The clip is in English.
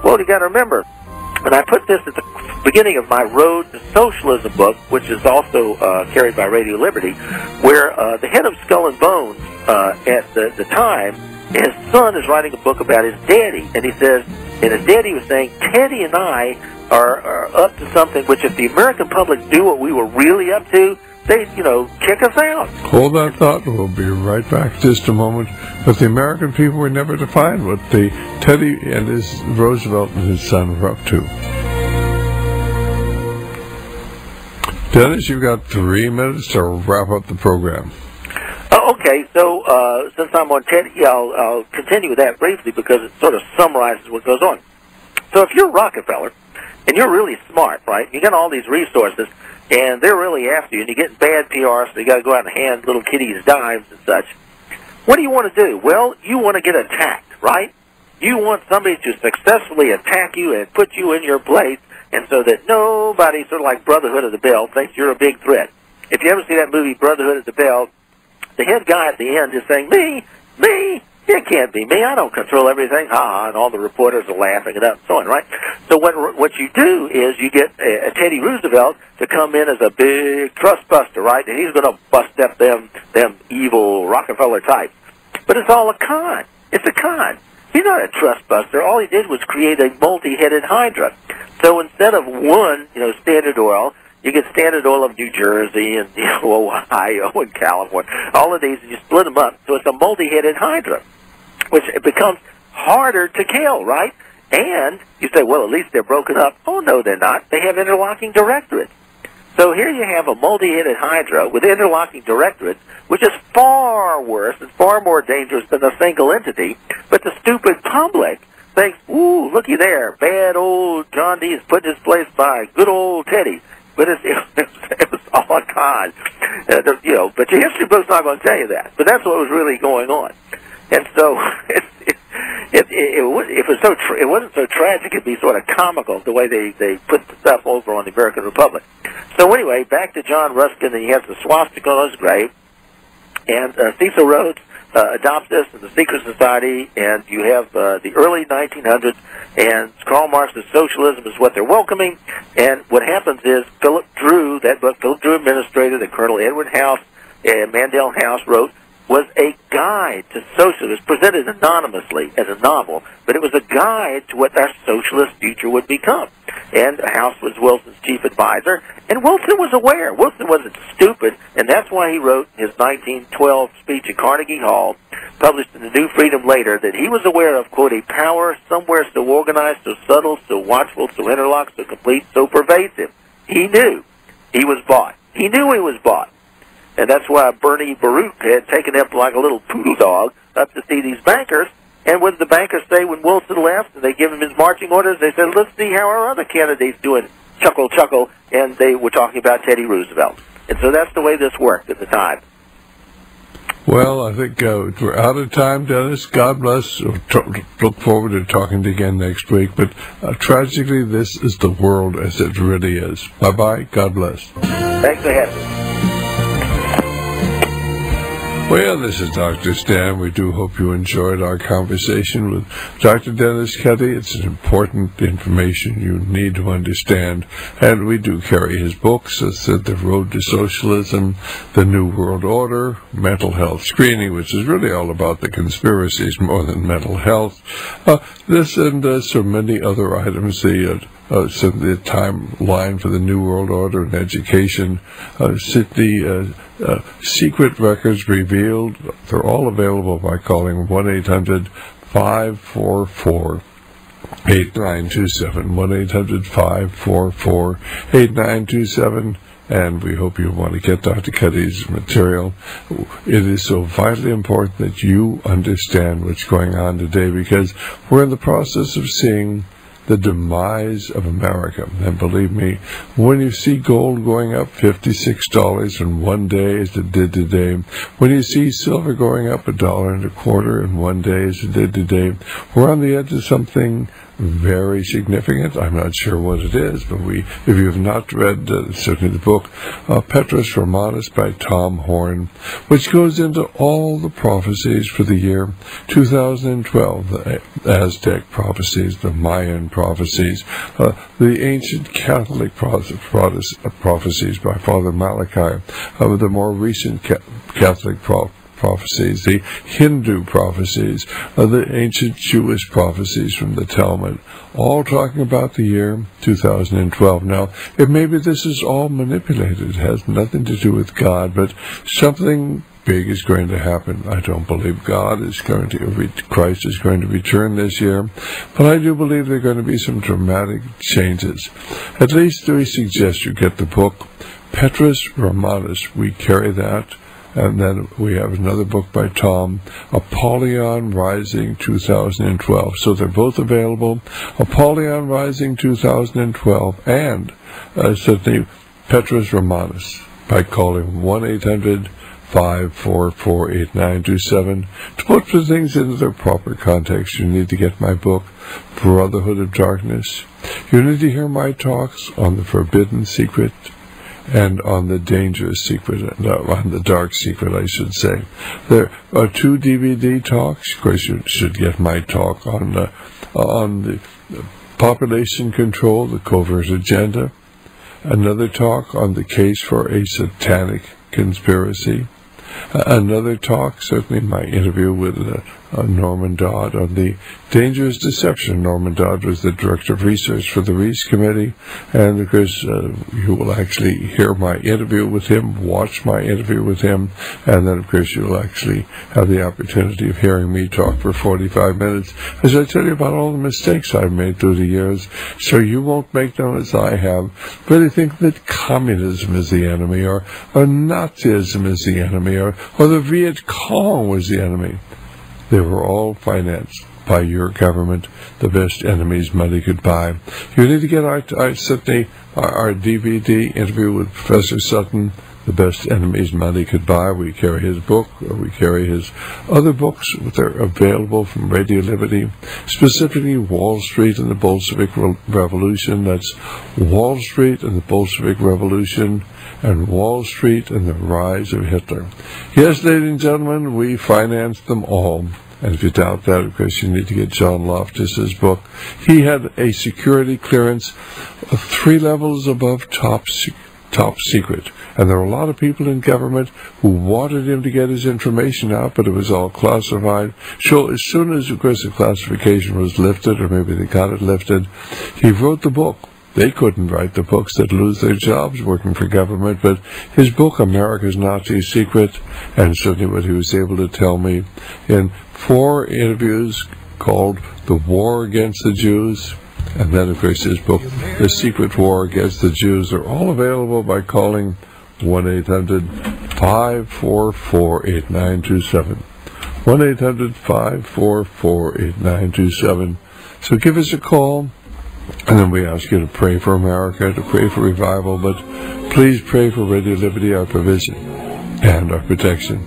Well, you got to remember, and I put this at the beginning of my Road to Socialism book, which is also carried by Radio Liberty, where the head of Skull and Bones at the time, his son is writing a book about his daddy, and he says, and his daddy was saying, Teddy and I are up to something which if the American public do what we were really up to, they'd, kick us out. Hold that thought. We'll be right back just a moment. But the American people were never to find what the Teddy and his Roosevelt and his son were up to. Dennis, you've got 3 minutes to wrap up the program. Okay, so since I'm on Teddy, I'll continue with that briefly because it sort of summarizes what goes on. So if you're Rockefeller, and you're really smart, right, you got all these resources, and they're really after you, and you're getting bad PR, so you got to go out and hand little kiddies dimes and such. What do you want to do? Well, you want to get attacked, right? You want somebody to successfully attack you and put you in your place, and so that nobody, sort of like Brotherhood of the Bell, thinks you're a big threat. If you ever see that movie, Brotherhood of the Bell, the head guy at the end is saying, me, it can't be me, I don't control everything, and all the reporters are laughing it up and so on, right? So what you do is you get a Teddy Roosevelt to come in as a big trust buster, right? And he's going to bust up them evil Rockefeller types. But it's all a con. It's a con. He's not a trust buster. All he did was create a multi-headed hydra. So instead of one, Standard Oil, you get Standard Oil of New Jersey and Ohio and California, all of these, and you split them up. So it's a multi-headed hydra, which it becomes harder to kill, right? And you say, well, at least they're broken up. Oh, no, they're not. They have interlocking directorates. So here you have a multi-headed hydra with interlocking directorates, which is far worse and far more dangerous than a single entity. But the stupid public thinks, ooh, looky there, bad old John D. is put in his place by good old Teddy. But it was all a con. But your history book's not going to tell you that. But that's what was really going on. And so it wasn't so tragic, it'd be sort of comical the way they put the stuff over on the American Republic. So anyway, back to John Ruskin, and he has the swastika on his grave, and Cecil Rhodes adopts this in the Secret Society, and you have the early 1900s, and Karl Marx's socialism is what they're welcoming, and what happens is Philip Drew, that book, Philip Drew Administrator, that Colonel Edward House and Mandel House wrote, was a guide to socialism, presented anonymously as a novel, but it was a guide to what our socialist future would become. And House was Wilson's chief advisor, and Wilson was aware. Wilson wasn't stupid, and that's why he wrote his 1912 speech at Carnegie Hall, published in the New Freedom later, that he was aware of, quote, a power somewhere so organized, so subtle, so watchful, so interlocked, so complete, so pervasive. He knew he was bought. He knew he was bought. And that's why Bernie Baruch had taken him like a little poodle dog up to see these bankers. And what did the bankers say when Wilson left? And they give him his marching orders. They said, let's see how our other candidates doing. Chuckle, chuckle. And they were talking about Teddy Roosevelt. And so that's the way this worked at the time. Well, I think we're out of time, Dennis. God bless. Look forward to talking to you again next week. But tragically, this is the world as it really is. Bye-bye. God bless. Thanks for having me. Well, this is Dr. Stan. We do hope you enjoyed our conversation with Dr. Dennis Cuddy. It's important information you need to understand. And we do carry his books, as said, The Road to Socialism, The New World Order, Mental Health Screening, which is really all about the conspiracies more than mental health. This and so many other items, the timeline for the New World Order and education, secret records revealed. They're all available by calling 1-800-544-8927, 1-800-544-8927, and we hope you want to get Dr. Cuddy's material. It is so vitally important that you understand what's going on today, because we're in the process of seeing the demise of America. And believe me, when you see gold going up $56 in one day as it did today, when you see silver going up $1.25 in one day as it did today, we're on the edge of something very significant. I'm not sure what it is, but if you have not read certainly the book Petrus Romanus by Tom Horn, which goes into all the prophecies for the year 2012, the Aztec prophecies, the Mayan prophecies, the ancient Catholic prophecies by Father Malachi, the more recent Catholic prophecies, the Hindu prophecies, the ancient Jewish prophecies from the Talmud, all talking about the year 2012. Now, maybe this is all manipulated. It has nothing to do with God, but something big is going to happen. I don't believe Christ is going to return this year, but I do believe there are going to be some dramatic changes. At least we suggest you get the book Petrus Romanus. We carry that. And then we have another book by Tom, Apollyon Rising 2012. So they're both available. Apollyon Rising 2012 and certainly Petrus Romanus by calling 1-800-544-8927. To put the things into their proper context, you need to get my book, Brotherhood of Darkness. You need to hear my talks on the Forbidden Secret and on the dangerous secret, on the dark secret, I should say. There are 2 DVD talks. Of course, you should get my talk on the population control, the covert agenda. Another talk on the case for a satanic conspiracy. Another talk, certainly my interview with Norman Dodd on the dangerous deception. Norman Dodd was the director of research for the Reese Committee, and of course you will actually hear my interview with him, watch my interview with him, and then of course you'll actually have the opportunity of hearing me talk for 45 minutes as I tell you about all the mistakes I've made through the years, so you won't make them as I have, really think that communism is the enemy, or Nazism is the enemy, or the Viet Cong was the enemy. They were all financed by your government, the best enemies money could buy. You need to get our DVD interview with Professor Sutton, the best enemies money could buy. We carry his book, or we carry his other books. They're available from Radio Liberty, specifically Wall Street and the Bolshevik Revolution. That's Wall Street and the Bolshevik Revolution, and Wall Street and the Rise of Hitler. Yes, ladies and gentlemen, we financed them all. And if you doubt that, of course, you need to get John Loftus's book. He had a security clearance of 3 levels above top secret. And there were a lot of people in government who wanted him to get his information out, but it was all classified. So as soon as, of course, the classification was lifted, or maybe they got it lifted, he wrote the book. They couldn't write the books that lose their jobs working for government, but his book, America's Nazi Secret, and certainly what he was able to tell me in 4 interviews called The War Against the Jews, and then, of course, his book, The Secret War Against the Jews, are all available by calling 1-800-544-8927. 1-800-544-8927. So give us a call. And then we ask you to pray for America, to pray for revival, but please pray for Radio Liberty, our provision and our protection.